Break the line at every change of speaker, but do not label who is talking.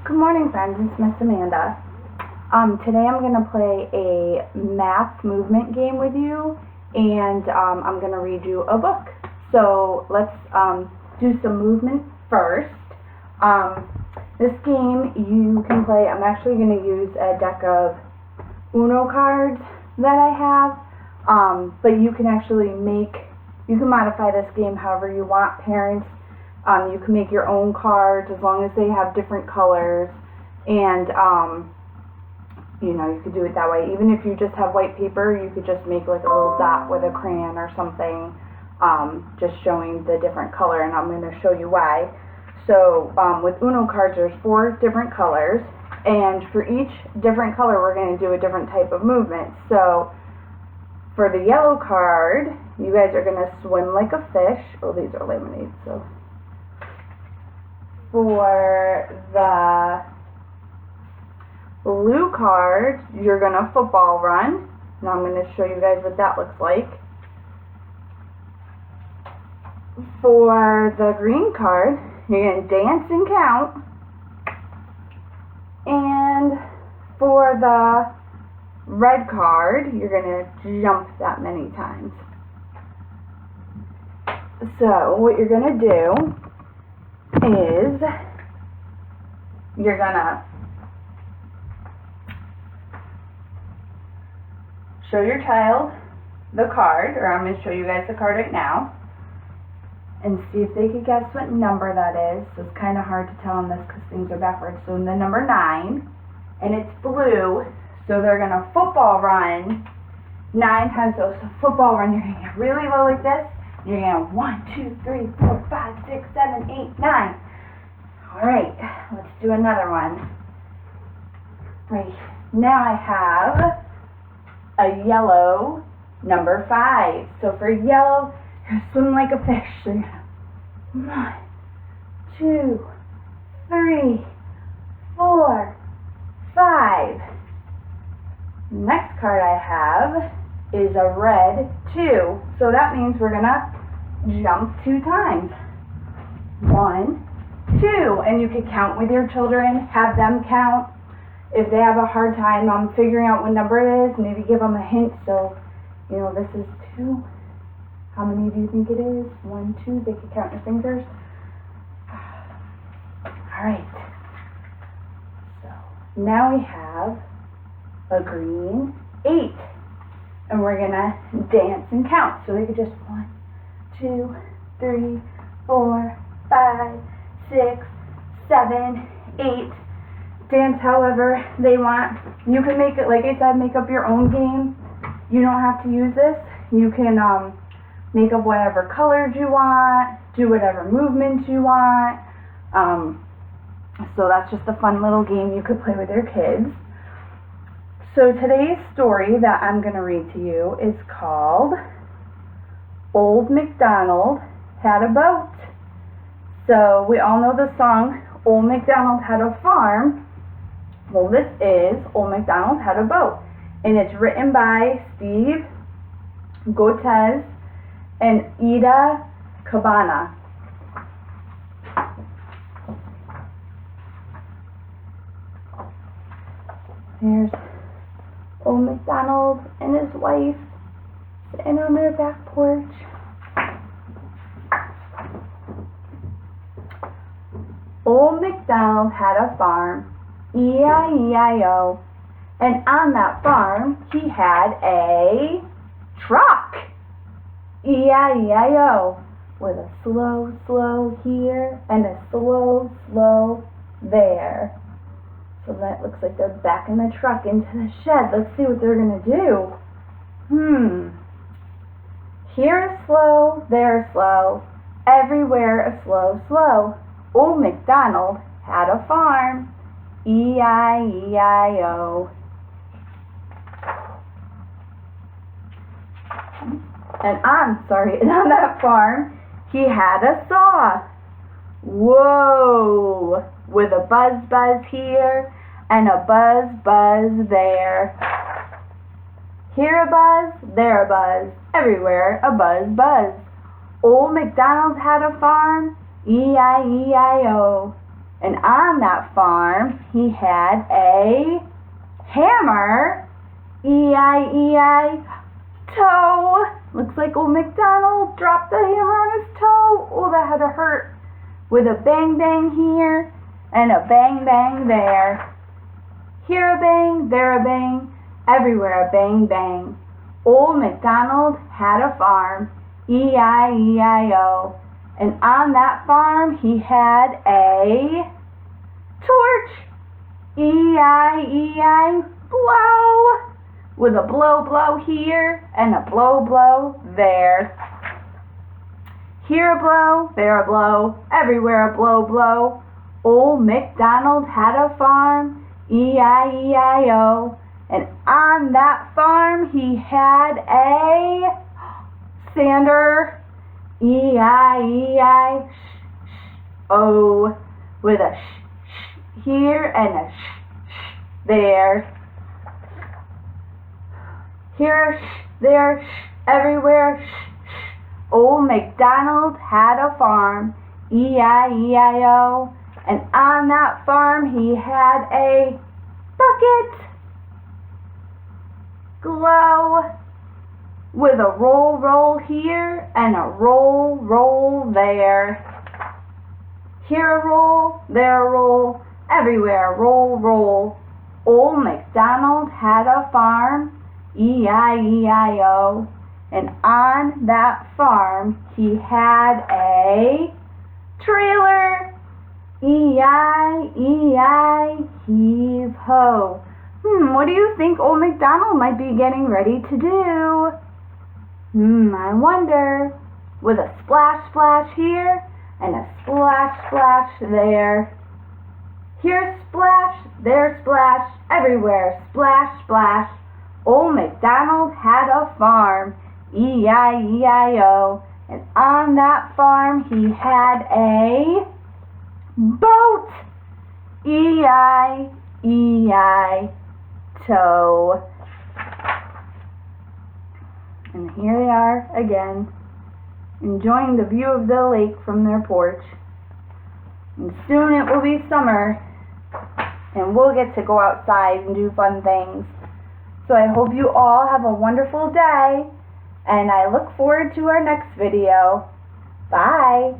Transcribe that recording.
Good morning, friends. It's Miss Amanda. Today I'm going to play a math movement game with you, and I'm going to read you a book. So let's do some movement first. This game you can play. I'm actually going to use a deck of Uno cards that I have, but you can actually you can modify this game however you want. Parents, you can make your own cards as long as they have different colors, and you could do it that way. Even if you just have white paper, you could just make like a little dot with a crayon or something, just showing the different color, and I'm going to show you why. So with Uno cards, there's 4 different colors, and for each different color, we're going to do a different type of movement. So for the yellow card, you guys are going to swim like a fish. Oh, these are lemonade, so. For the blue card, you're going to football run. Now I'm going to show you guys what that looks like. For the green card, you're going to dance and count. And for the red card, you're going to jump that many times. So what you're going to do is you're gonna show your child the card, or I'm going to show you guys the card right now, and see if they can guess what number that is. So it's kind of hard to tell on this because things are backwards. So the number 9, and it's blue, so they're going to football run 9 times. So football run, you're going to get really low like this. You're going to 1, 2, 3, 4, 5, 6, 7, 8, 9. Alright, let's do another one. Right, now I have a yellow number 5. So for yellow, you're going to swim like a fish. So you're going to 1, 2, 3, 4, 5. Next card I have is a red 2. So that means we're going to jump 2 times. 1, 2. And you can count with your children, have them count. If they have a hard time figuring out what number it is, maybe give them a hint. So, this is 2. How many do you think it is? 1, 2. They can count your fingers. Alright. So, now we have a green 8. And we're going to dance and count. So they could just 1, 2, 3, 4, 5, 6, 7, 8. Dance however they want. You can make it, like I said, make up your own game. You don't have to use this. You can make up whatever colors you want, do whatever movements you want. So that's just a fun little game you could play with your kids. So today's story that I'm going to read to you is called Old MacDonald Had a Boat. So we all know the song, Old MacDonald Had a Farm. Well, this is Old MacDonald Had a Boat. And it's written by Steve Gotez and Ida Cabana. Here's Old MacDonald and his wife sitting on their back porch. Old MacDonald had a farm, E-I-E-I-O, and on that farm he had a truck, E-I-E-I-O, with a slow, slow here and a slow, slow there. So that looks like they're backing the truck into the shed. Let's see what they're going to do. Here a slow, there a slow, everywhere a slow, slow. Old MacDonald had a farm, E-I-E-I-O. And on that farm, he had a saw. Whoa! With a buzz, buzz here and a buzz, buzz there. Here a buzz, there a buzz, everywhere a buzz, buzz. Old MacDonald had a farm, E-I-E-I-O. And on that farm, he had a hammer, E-I-E-I-toe. Looks like old MacDonald dropped the hammer on his toe. Oh, that had to hurt. With a bang bang here and a bang bang there. Here a bang, there a bang, everywhere a bang bang. Old MacDonald had a farm, E-I-E-I-O. And on that farm he had a torch, E-I-E-I, blow, with a blow blow here and a blow blow there. Here a blow, there a blow, everywhere a blow blow. Old MacDonald had a farm, E-I-E-I-O. And on that farm he had a sander, E-I-E-I-O, with a sh here and a sh there. Here a sh, there sh, everywhere sh. Old MacDonald had a farm, E-I-E-I-O, and on that farm he had a bucket, glow, with a roll roll here and a roll roll there. Here a roll, there a roll, everywhere a roll roll. Old MacDonald had a farm, E-I-E-I-O, and on that farm he had a trailer, E-I-E-I, heave ho. What do you think old MacDonald might be getting ready to do? I wonder. With a splash splash here and a splash splash there. Here splash, there splash, everywhere splash splash. Old MacDonald had a farm, E-I-E-I-O, and on that farm he had a boat, E-I-E-I-O. And here they are again, enjoying the view of the lake from their porch. And soon it will be summer, and we'll get to go outside and do fun things. So I hope you all have a wonderful day, and I look forward to our next video. Bye!